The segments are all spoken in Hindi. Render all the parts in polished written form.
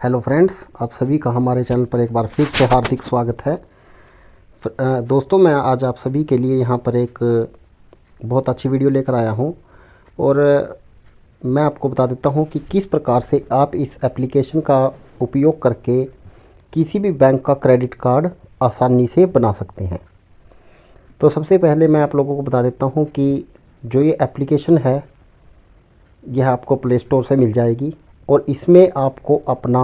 हेलो फ्रेंड्स, आप सभी का हमारे चैनल पर एक बार फिर से हार्दिक स्वागत है। दोस्तों, मैं आज आप सभी के लिए यहाँ पर एक बहुत अच्छी वीडियो लेकर आया हूँ और मैं आपको बता देता हूँ कि किस प्रकार से आप इस एप्लीकेशन का उपयोग करके किसी भी बैंक का क्रेडिट कार्ड आसानी से बना सकते हैं। तो सबसे पहले मैं आप लोगों को बता देता हूँ कि जो ये एप्लीकेशन है यह आपको प्ले स्टोर से मिल जाएगी और इसमें आपको अपना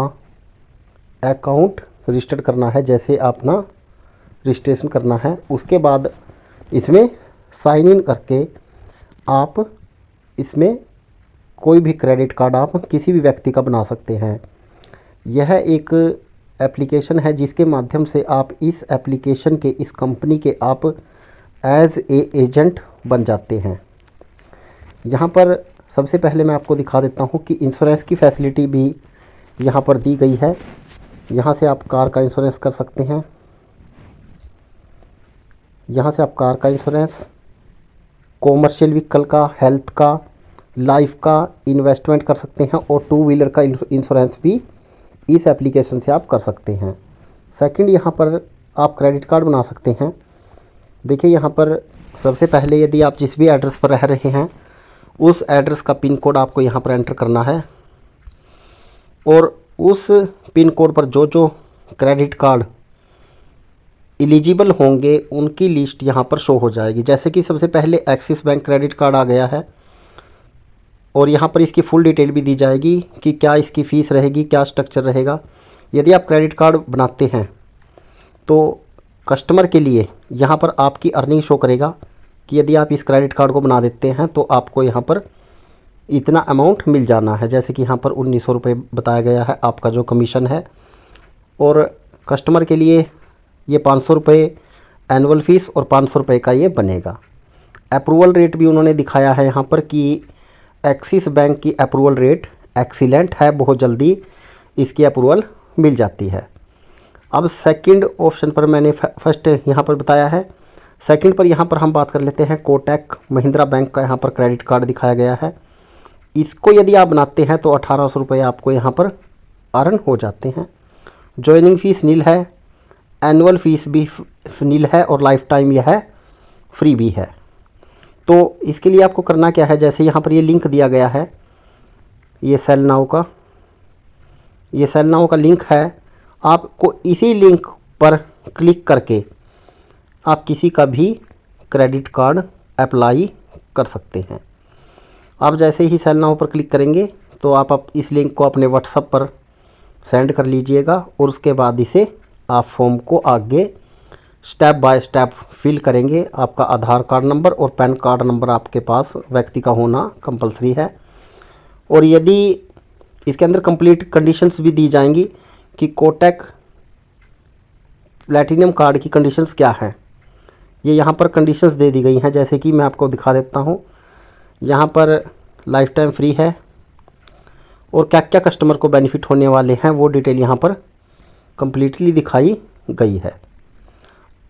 अकाउंट रजिस्टर करना है। जैसे अपना रजिस्ट्रेशन करना है, उसके बाद इसमें साइन इन करके आप इसमें कोई भी क्रेडिट कार्ड आप किसी भी व्यक्ति का बना सकते हैं। यह एक एप्लीकेशन है जिसके माध्यम से आप इस एप्लीकेशन के, इस कंपनी के आप एज ए एजेंट बन जाते हैं। यहाँ पर सबसे पहले मैं आपको दिखा देता हूँ कि इंश्योरेंस की फैसिलिटी भी यहाँ पर दी गई है। यहाँ से आप कार का इंश्योरेंस कर सकते हैं, यहाँ से आप कार का इंश्योरेंस, कॉमर्शियल व्हीकल का, हेल्थ का, लाइफ का, इन्वेस्टमेंट कर सकते हैं और टू व्हीलर का इंश्योरेंस भी इस एप्लीकेशन से आप कर सकते हैं। सेकंड, यहाँ पर आप क्रेडिट कार्ड बना सकते हैं। देखिए, यहाँ पर सबसे पहले यदि आप जिस भी एड्रेस पर रह रहे हैं उस एड्रेस का पिन कोड आपको यहाँ पर एंटर करना है और उस पिन कोड पर जो जो क्रेडिट कार्ड एलिजिबल होंगे उनकी लिस्ट यहाँ पर शो हो जाएगी। जैसे कि सबसे पहले एक्सिस बैंक क्रेडिट कार्ड आ गया है और यहाँ पर इसकी फुल डिटेल भी दी जाएगी कि क्या इसकी फ़ीस रहेगी, क्या स्ट्रक्चर रहेगा। यदि आप क्रेडिट कार्ड बनाते हैं तो कस्टमर के लिए यहाँ पर आपकी अर्निंग शो करेगा कि यदि आप इस क्रेडिट कार्ड को बना देते हैं तो आपको यहाँ पर इतना अमाउंट मिल जाना है। जैसे कि यहाँ पर 1900 रुपये बताया गया है आपका जो कमीशन है, और कस्टमर के लिए ये 500 रुपये एनुअल फ़ीस और 500 रुपये का ये बनेगा। अप्रूवल रेट भी उन्होंने दिखाया है यहाँ पर कि एक्सिस बैंक की अप्रूवल रेट एक्सीलेंट है, बहुत जल्दी इसकी अप्रूवल मिल जाती है। अब सेकंड ऑप्शन पर मैंने फर्स्ट यहाँ पर बताया है, सेकंड पर यहाँ पर हम बात कर लेते हैं कोटक महिंद्रा बैंक का। यहाँ पर क्रेडिट कार्ड दिखाया गया है। इसको यदि आप बनाते हैं तो 1800 रुपये आपको यहाँ पर अर्न हो जाते हैं। ज्वाइनिंग फ़ीस नील है, एनुअल फ़ीस भी नील है और लाइफ टाइम यह है फ्री भी है। तो इसके लिए आपको करना क्या है, जैसे यहाँ पर ये लिंक दिया गया है, ये सेल नाउ का लिंक है। आपको इसी लिंक पर क्लिक करके आप किसी का भी क्रेडिट कार्ड अप्लाई कर सकते हैं। आप जैसे ही सेल नाउ पर क्लिक करेंगे तो आप इस लिंक को अपने व्हाट्सएप पर सेंड कर लीजिएगा और उसके बाद इसे आप फॉर्म को आगे स्टेप बाय स्टेप फिल करेंगे। आपका आधार कार्ड नंबर और पैन कार्ड नंबर आपके पास व्यक्ति का होना कंपलसरी है। और यदि इसके अंदर कंप्लीट कंडीशंस भी दी जाएंगी कि कोटक प्लैटिनम कार्ड की कंडीशंस क्या है, ये यहाँ पर कंडीशंस दे दी गई हैं। जैसे कि मैं आपको दिखा देता हूँ, यहाँ पर लाइफ टाइम फ्री है और क्या क्या कस्टमर को बेनिफिट होने वाले हैं वो डिटेल यहाँ पर कम्प्लीटली दिखाई गई है।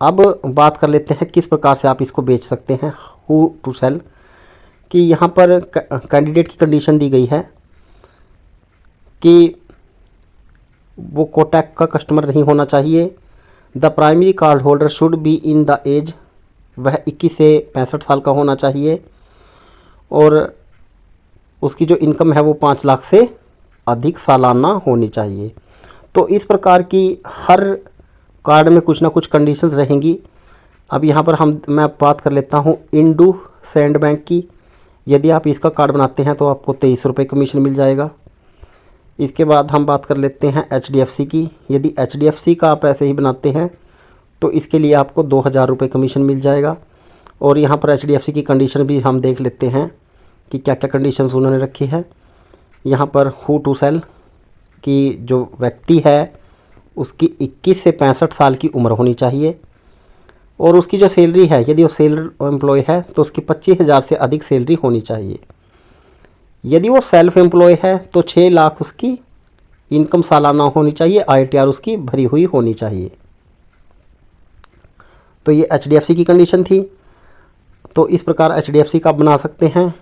अब बात कर लेते हैं किस प्रकार से आप इसको बेच सकते हैं, हु टू सेल कि यहाँ पर कैंडिडेट की कंडीशन दी गई है कि वो कोटक का कस्टमर नहीं होना चाहिए। The primary card holder should be in the age, वह 21 से 65 साल का होना चाहिए और उसकी जो इनकम है वो 5 लाख से अधिक सालाना होनी चाहिए। तो इस प्रकार की हर कार्ड में कुछ ना कुछ कंडीशंस रहेंगी। अब यहाँ पर मैं बात कर लेता हूँ इंडसइंड बैंक की। यदि आप इसका कार्ड बनाते हैं तो आपको 23 रुपये कमीशन मिल जाएगा। इसके बाद हम बात कर लेते हैं HDFC की। यदि HDFC का आप ऐसे ही बनाते हैं तो इसके लिए आपको 2000 रुपये कमीशन मिल जाएगा। और यहाँ पर HDFC की कंडीशन भी हम देख लेते हैं कि क्या क्या कंडीशंस उन्होंने रखी है। यहाँ पर हु टू सेल की जो व्यक्ति है उसकी 21 से 65 साल की उम्र होनी चाहिए और उसकी जो सैलरी है, यदि वो सेल्फ एम्प्लॉय है तो उसकी 25,000 से अधिक सैलरी होनी चाहिए। यदि वो सेल्फ एम्प्लॉय है तो 6 लाख उसकी इनकम सालाना होनी चाहिए, ITR उसकी भरी हुई होनी चाहिए। तो ये HDFC की कंडीशन थी। तो इस प्रकार HDFC का बना सकते हैं।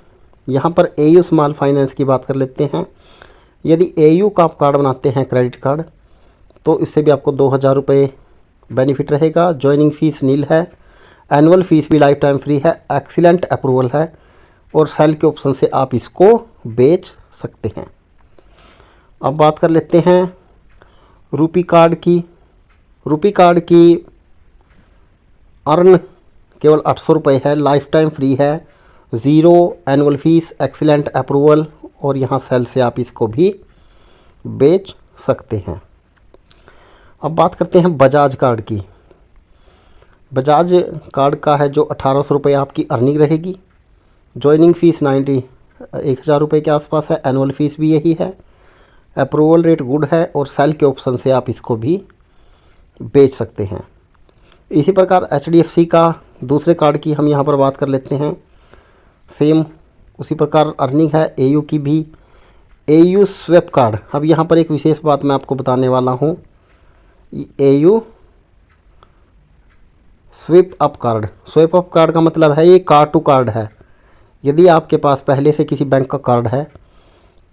यहाँ पर AU स्मॉल फाइनेंस की बात कर लेते हैं। यदि एयू का आप कार्ड बनाते हैं क्रेडिट कार्ड, तो इससे भी आपको 2000 रुपये बेनिफिट रहेगा। ज्वाइनिंग फ़ीस नील है, एनुअल फ़ीस भी लाइफ टाइम फ्री है, एक्सीलेंट अप्रूवल है और सेल के ऑप्शन से आप इसको बेच सकते हैं। अब बात कर लेते हैं रुपी कार्ड की। रुपी कार्ड की अर्न केवल 800 रुपये है, लाइफ टाइम फ्री है, zero annual fees, excellent approval और यहाँ सेल से आप इसको भी बेच सकते हैं। अब बात करते हैं बजाज कार्ड की। बजाज कार्ड का है जो 1800 रुपये आपकी अर्निंग रहेगी। ज्वाइनिंग फ़ीस 1000 रुपये के आसपास है, एनुअल फ़ीस भी यही है, अप्रूवल रेट गुड है और सेल के ऑप्शन से आप इसको भी बेच सकते हैं। इसी प्रकार HDFC का दूसरे कार्ड की हम यहाँ पर बात कर लेते हैं। सेम उसी प्रकार अर्निंग है AU की भी, AU स्वेप कार्ड। अब यहाँ पर एक विशेष बात मैं आपको बताने वाला हूँ। AU Swipe Up card, Swipe Up card का मतलब है ये कार्ड टू कार्ड है। यदि आपके पास पहले से किसी बैंक का कार्ड है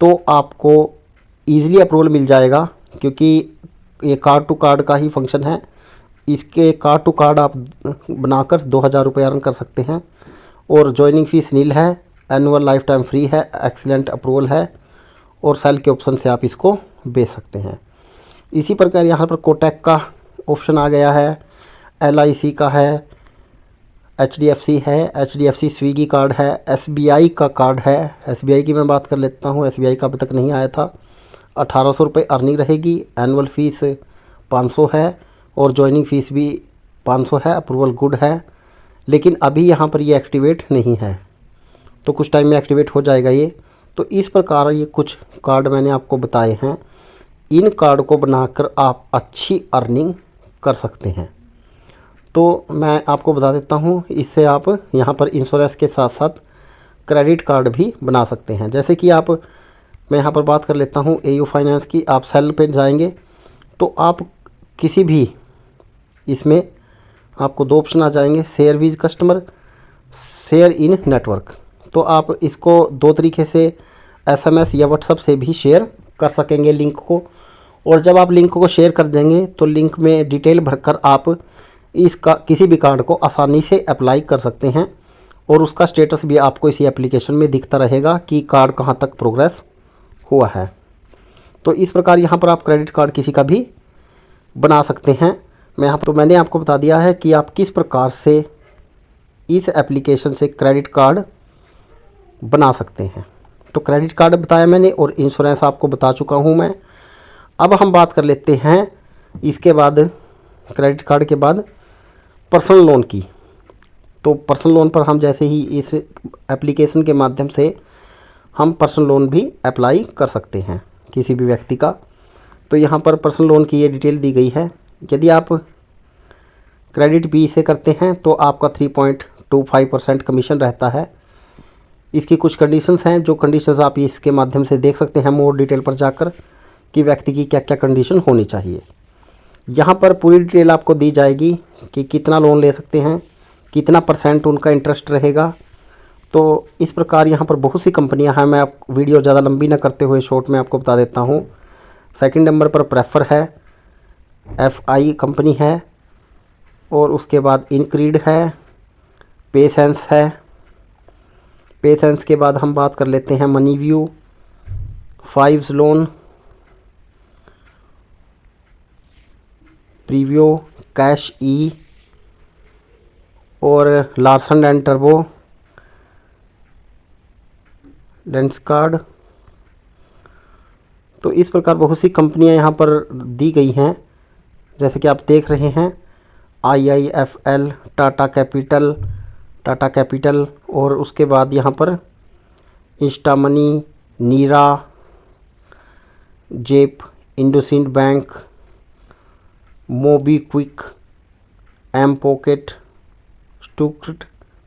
तो आपको ईज़िली अप्रूवल मिल जाएगा, क्योंकि ये कार्ड टू कार्ड का ही फंक्शन है। इसके कार्ड टू कार्ड आप बनाकर 2000 रुपये अर्न कर सकते हैं और ज्वाइनिंग फ़ीस नील है, एनुअल लाइफ टाइम फ्री है, एक्सीलेंट अप्रूवल है और सेल के ऑप्शन से आप इसको बेच सकते हैं। इसी प्रकार यहाँ पर कोटक का ऑप्शन आ गया है, LIC का है, HDFC है, HDFC स्विगी कार्ड है, SBI का कार्ड है। SBI की मैं बात कर लेता हूँ, SBI का अभी तक नहीं आया था। 1800 रुपये अर्निंग रहेगी, एनुअल फ़ीस 500 है और ज्वाइनिंग फ़ीस भी 500 है, अप्रूवल गुड है, लेकिन अभी यहाँ पर ये एक्टिवेट नहीं है, तो कुछ टाइम में एक्टिवेट हो जाएगा ये। तो इस प्रकार ये कुछ कार्ड मैंने आपको बताए हैं। इन कार्ड को बनाकर आप अच्छी अर्निंग कर सकते हैं। तो मैं आपको बता देता हूँ, इससे आप यहाँ पर इंश्योरेंस के साथ साथ क्रेडिट कार्ड भी बना सकते हैं। जैसे कि आप, मैं यहाँ पर बात कर लेता हूँ AU फाइनेंस की। आप सेल पे जाएंगे तो आप किसी भी, इसमें आपको 2 ऑप्शन आ जाएंगे, share with customer, share in network. तो आप इसको 2 तरीके से SMS या WhatsApp से भी शेयर कर सकेंगे लिंक को। और जब आप लिंक को शेयर कर देंगे तो लिंक में डिटेल भरकर आप इसका किसी भी कार्ड को आसानी से अप्लाई कर सकते हैं और उसका स्टेटस भी आपको इसी एप्लीकेशन में दिखता रहेगा कि कार्ड कहाँ तक प्रोग्रेस हुआ है। तो इस प्रकार यहाँ पर आप क्रेडिट कार्ड किसी का भी बना सकते हैं। मैंने आपको बता दिया है कि आप किस प्रकार से इस एप्लीकेशन से क्रेडिट कार्ड बना सकते हैं। तो क्रेडिट कार्ड बताया मैंने और इंश्योरेंस आपको बता चुका हूँ मैं। अब हम बात कर लेते हैं इसके बाद, क्रेडिट कार्ड के बाद पर्सनल लोन की। तो पर्सनल लोन पर हम जैसे ही इस एप्लीकेशन के माध्यम से हम पर्सनल लोन भी अप्लाई कर सकते हैं किसी भी व्यक्ति का। तो यहाँ पर पर्सनल लोन की ये डिटेल दी गई है। यदि आप क्रेडिट B से करते हैं तो आपका 3.25% कमीशन रहता है। इसकी कुछ कंडीशंस हैं, जो कंडीशंस आप इसके माध्यम से देख सकते हैं मोर डिटेल पर जाकर कि व्यक्ति की क्या क्या कंडीशन होनी चाहिए। यहाँ पर पूरी डिटेल आपको दी जाएगी कि कितना लोन ले सकते हैं, कितना % उनका इंटरेस्ट रहेगा। तो इस प्रकार यहाँ पर बहुत सी कंपनियाँ हैं। मैं आप वीडियो ज़्यादा लंबी ना करते हुए शॉर्ट में आपको बता देता हूँ। सेकंड नंबर पर प्रेफर है, FI कंपनी है और उसके बाद इनक्रीड है, पेसेंस है। पेसेंस के बाद हम बात कर लेते हैं मनी व्यू, फाइव्स लोन, प्रीव्यू, कैश ई और लार्सन एंड टर्बो, लेंस कार्ड। तो इस प्रकार बहुत सी कंपनियां यहाँ पर दी गई हैं, जैसे कि आप देख रहे हैं IIFL, टाटा कैपिटल और उसके बाद यहाँ पर इंस्टा मनी, नीरा, जेप, इंडोसिंड बैंक, मोबीक्विक, एम पॉकेट, स्टूक्ट।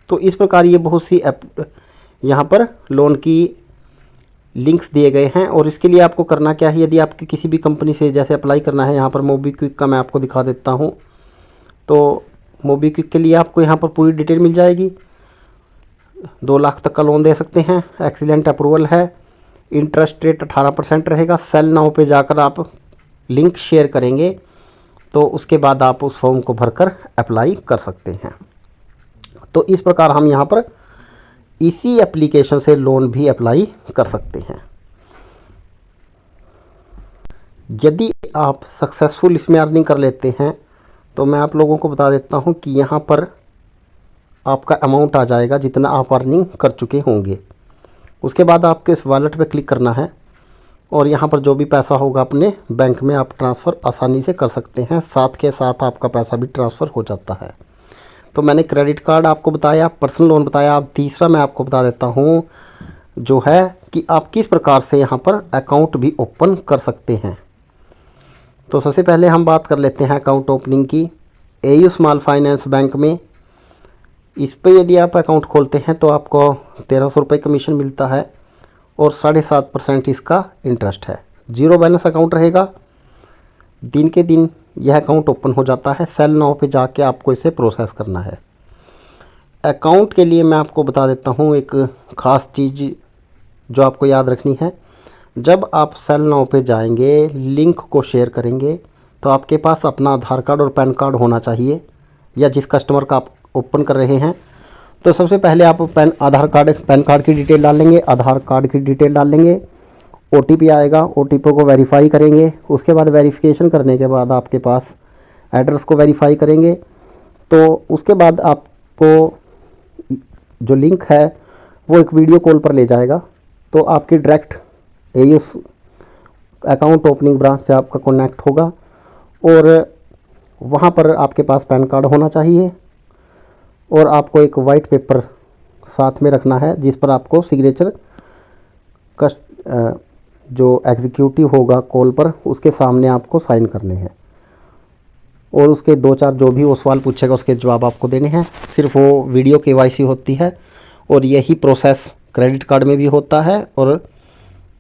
तो इस प्रकार ये बहुत सी यहाँ पर लोन की लिंक्स दिए गए हैं। और इसके लिए आपको करना क्या है, यदि आपकी किसी भी कंपनी से जैसे अप्लाई करना है, यहाँ पर मोबीक्विक का मैं आपको दिखा देता हूँ। तो मोबीक्विक के लिए आपको यहाँ पर पूरी डिटेल मिल जाएगी। 2 लाख तक का लोन दे सकते हैं, एक्सीलेंट अप्रूवल है, इंटरेस्ट रेट 18% रहेगा। सेल नाउ पे जाकर आप लिंक शेयर करेंगे तो उसके बाद आप उस फॉर्म को भरकर अप्लाई कर सकते हैं। तो इस प्रकार हम यहाँ पर इसी एप्लीकेशन से लोन भी अप्लाई कर सकते हैं। यदि आप सक्सेसफुल इसमें अर्निंग कर लेते हैं तो मैं आप लोगों को बता देता हूँ कि यहाँ पर आपका अमाउंट आ जाएगा जितना आप अर्निंग कर चुके होंगे। उसके बाद आपके इस वॉलेट पे क्लिक करना है और यहाँ पर जो भी पैसा होगा अपने बैंक में आप ट्रांसफ़र आसानी से कर सकते हैं। साथ के साथ आपका पैसा भी ट्रांसफ़र हो जाता है। तो मैंने क्रेडिट कार्ड आपको बताया, पर्सनल लोन बताया। अब तीसरा मैं आपको बता देता हूँ जो है कि आप किस प्रकार से यहाँ पर अकाउंट भी ओपन कर सकते हैं। तो सबसे पहले हम बात कर लेते हैं अकाउंट ओपनिंग की। एयू स्मॉल फाइनेंस बैंक में इस पे यदि आप अकाउंट खोलते हैं तो आपको 1300 रुपये कमीशन मिलता है और 7.5% इसका इंटरेस्ट है। जीरो बैलेंस अकाउंट रहेगा। दिन के दिन यह अकाउंट ओपन हो जाता है। सेल नाउ पे जाके आपको इसे प्रोसेस करना है। अकाउंट के लिए मैं आपको बता देता हूँ एक ख़ास चीज़ जो आपको याद रखनी है। जब आप सेल नाउ पे जाएंगे, लिंक को शेयर करेंगे तो आपके पास अपना आधार कार्ड और पैन कार्ड होना चाहिए, या जिस कस्टमर का आप ओपन कर रहे हैं। तो सबसे पहले आप पैन कार्ड की डिटेल डाल लेंगे, आधार कार्ड की डिटेल डाल लेंगे। OTP आएगा, OTP को वेरीफाई करेंगे। उसके बाद वेरिफिकेशन करने के बाद आपके पास एड्रेस को वेरीफाई करेंगे। तो उसके बाद आपको जो लिंक है वो एक वीडियो कॉल पर ले जाएगा। तो आपकी direct AU account opening branch से आपका कनेक्ट होगा और वहाँ पर आपके पास पैन कार्ड होना चाहिए और आपको एक वाइट पेपर साथ में रखना है जिस पर आपको सिग्नेचर जो एग्जीक्यूटिव होगा कॉल पर उसके सामने आपको साइन करने हैं और उसके 2-4 जो भी वो सवाल पूछेगा उसके जवाब आपको देने हैं। सिर्फ वो वीडियो KYC होती है और यही प्रोसेस क्रेडिट कार्ड में भी होता है और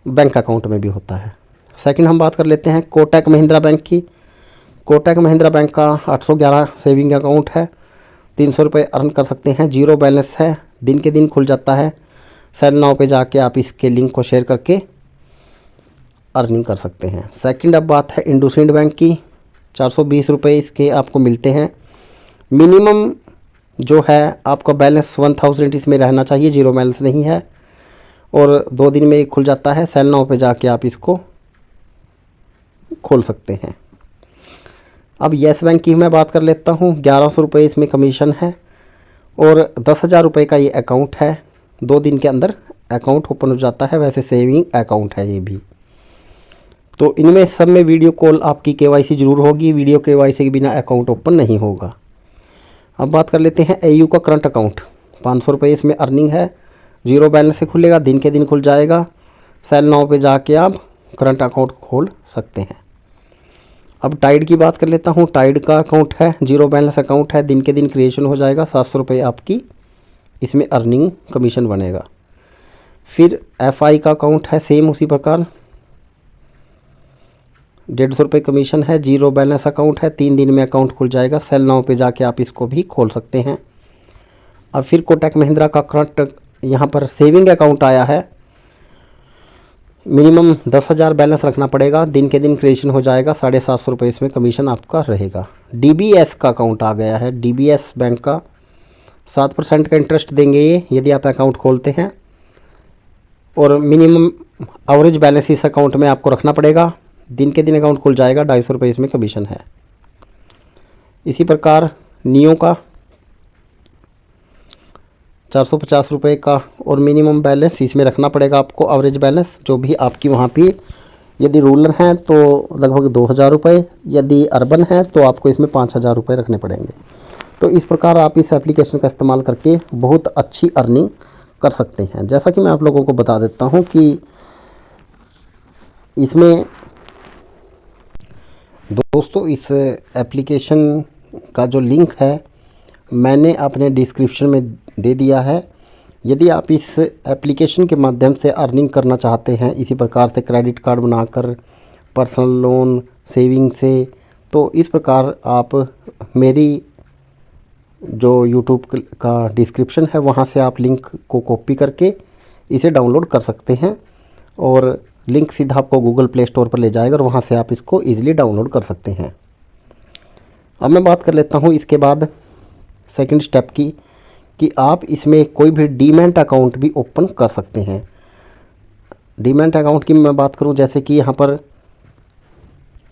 बैंक अकाउंट में भी होता है। सेकंड हम बात कर लेते हैं कोटक महिंद्रा बैंक की। कोटक महिंद्रा बैंक का 811 सेविंग अकाउंट है। 300 रुपये अर्न कर सकते हैं। जीरो बैलेंस है, दिन के दिन खुल जाता है। सेल नाउ पे जाके आप इसके लिंक को शेयर करके अर्निंग कर सकते हैं। सेकंड अब बात है इंडसइंड बैंक की। 420 रुपये इसके आपको मिलते हैं। मिनिमम जो है आपका बैलेंस 1000 इसमें रहना चाहिए, जीरो बैलेंस नहीं है और 2 दिन में खुल जाता है। सेल नाउ पे जाके आप इसको खोल सकते हैं। अब येस बैंक की मैं बात कर लेता हूँ। 1100 रुपये इसमें कमीशन है और 10,000 रुपये का ये अकाउंट है। 2 दिन के अंदर अकाउंट ओपन हो जाता है। वैसे सेविंग अकाउंट है ये भी। तो इनमें सब में वीडियो कॉल आपकी KYC जरूर होगी। वीडियो KYC के बिना अकाउंट ओपन नहीं होगा। अब बात कर लेते हैं एयू का करंट अकाउंट। 500 रुपये इसमें अर्निंग है। जीरो बैलेंस से खुलेगा, दिन के दिन खुल जाएगा। सेल नाउ पे जाके आप करंट अकाउंट खोल सकते हैं। अब टाइड की बात कर लेता हूँ। टाइड का अकाउंट है, जीरो बैलेंस अकाउंट है, दिन के दिन क्रिएशन हो जाएगा। 700 रुपये आपकी इसमें अर्निंग कमीशन बनेगा। फिर FI का अकाउंट है, सेम उसी प्रकार 150 रुपये कमीशन है। जीरो बैलेंस अकाउंट है, 3 दिन में अकाउंट खुल जाएगा। सेल नाउ पे जाके आप इसको भी खोल सकते हैं। अब फिर कोटक महिंद्रा का करंट यहाँ पर सेविंग अकाउंट आया है। मिनिमम 10,000 बैलेंस रखना पड़ेगा, दिन के दिन क्रिएशन हो जाएगा। 750 रुपये इसमें कमीशन आपका रहेगा। DBS का अकाउंट आ गया है। DBS बैंक का 7% का इंटरेस्ट देंगे ये यदि आप अकाउंट खोलते हैं और मिनिमम एवरेज बैलेंस इस अकाउंट में आपको रखना पड़ेगा। दिन के दिन अकाउंट खुल जाएगा। 250 रुपये इसमें कमीशन है। इसी प्रकार नियो का 450 रुपये का और मिनिमम बैलेंस इसमें रखना पड़ेगा आपको। एवरेज बैलेंस जो भी आपकी वहाँ पे, यदि रूरल हैं तो लगभग 2000 रुपये, यदि अर्बन है तो आपको इसमें 5000 रुपये रखने पड़ेंगे। तो इस प्रकार आप इस एप्लीकेशन का इस्तेमाल करके बहुत अच्छी अर्निंग कर सकते हैं। जैसा कि मैं आप लोगों को बता देता हूँ कि इसमें दोस्तों इस एप्लीकेशन का जो लिंक है मैंने अपने डिस्क्रिप्शन में दे दिया है। यदि आप इस एप्लीकेशन के माध्यम से अर्निंग करना चाहते हैं इसी प्रकार से क्रेडिट कार्ड बनाकर, पर्सनल लोन, सेविंग से, तो इस प्रकार आप मेरी जो यूट्यूब का डिस्क्रिप्शन है वहाँ से आप लिंक को कॉपी करके इसे डाउनलोड कर सकते हैं और लिंक सीधा आपको गूगल प्ले स्टोर पर ले जाएगा और वहाँ से आप इसको ईज़िली डाउनलोड कर सकते हैं। अब मैं बात कर लेता हूँ इसके बाद सेकंड स्टेप की, कि आप इसमें कोई भी डीमैट अकाउंट भी ओपन कर सकते हैं। डीमैट अकाउंट की मैं बात करूं, जैसे कि यहाँ पर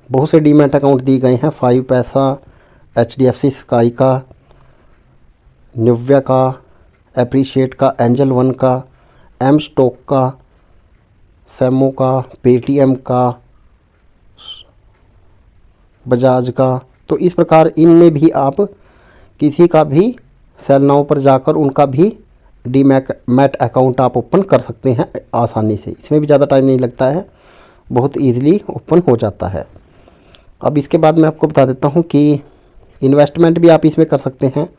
बहुत से डीमैट अकाउंट दिए गए हैं, 5 पैसा, HDFC स्काई का, निव्या का, एप्रीशिएट का, एंजल वन का, एम स्टॉक का, सैमो का, पेटीएम का, बजाज का। तो इस प्रकार इनमें भी आप किसी का भी सेल नाउ पर जाकर उनका भी डीमैट अकाउंट आप ओपन कर सकते हैं आसानी से। इसमें भी ज़्यादा टाइम नहीं लगता है, बहुत ईज़िली ओपन हो जाता है। अब इसके बाद मैं आपको बता देता हूं कि इन्वेस्टमेंट भी आप इसमें कर सकते हैं,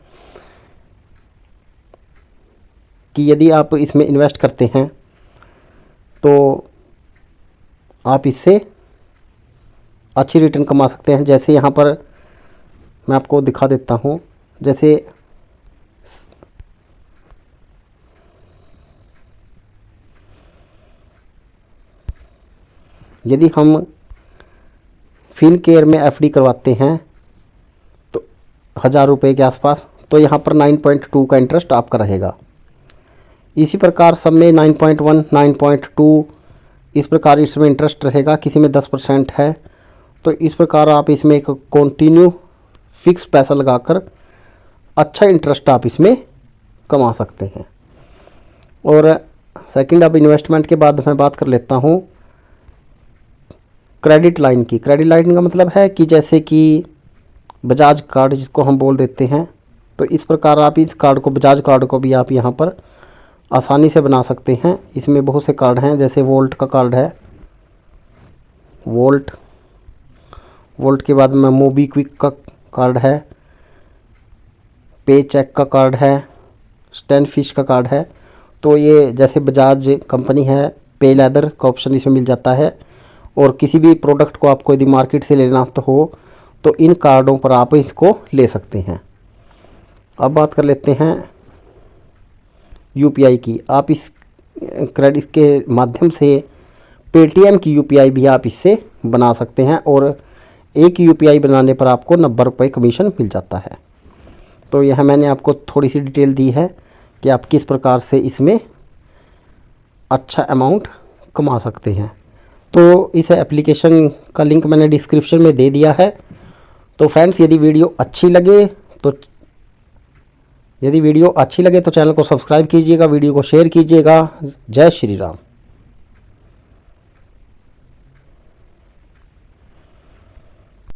कि यदि आप इसमें इन्वेस्ट करते हैं तो आप इससे अच्छी रिटर्न कमा सकते हैं। जैसे यहाँ पर मैं आपको दिखा देता हूँ, जैसे यदि हम फिनकेयर में FD करवाते हैं तो 1000 रुपये के आसपास, तो यहाँ पर 9.2 का इंटरेस्ट आपका रहेगा। इसी प्रकार सब में 9.1, 9.2 इस प्रकार इसमें इंटरेस्ट रहेगा। किसी में 10% है, तो इस प्रकार आप इसमें एक कंटिन्यू फिक्स पैसा लगाकर अच्छा इंटरेस्ट आप इसमें कमा सकते हैं। और सेकंड, अब इन्वेस्टमेंट के बाद मैं बात कर लेता हूँ क्रेडिट लाइन की। क्रेडिट लाइन का मतलब है कि जैसे कि बजाज कार्ड जिसको हम बोल देते हैं, तो इस प्रकार आप इस कार्ड को, बजाज कार्ड को भी आप यहाँ पर आसानी से बना सकते हैं। इसमें बहुत से कार्ड हैं, जैसे वोल्ट का कार्ड है, वोल्ट के बाद में मोबीक्विक का कार्ड है, पे चेक का कार्ड है, स्टैनफिश का कार्ड है। तो ये जैसे बजाज कंपनी है, पे लेदर का ऑप्शन इसमें मिल जाता है। और किसी भी प्रोडक्ट को आपको यदि मार्केट से लेना तो हो तो इन कार्डों पर आप इसको ले सकते हैं। अब बात कर लेते हैं UPI की। आप इस क्रेडिट के माध्यम से पेटीएम की UPI भी आप इससे बना सकते हैं, और एक UPI बनाने पर आपको 90 रुपये कमीशन मिल जाता है। तो यह मैंने आपको थोड़ी सी डिटेल दी है कि आप किस प्रकार से इसमें अच्छा अमाउंट कमा सकते हैं। तो इस एप्लीकेशन का लिंक मैंने डिस्क्रिप्शन में दे दिया है। तो फ्रेंड्स, यदि वीडियो अच्छी लगे तो चैनल को सब्सक्राइब कीजिएगा, वीडियो को शेयर कीजिएगा। जय श्री राम।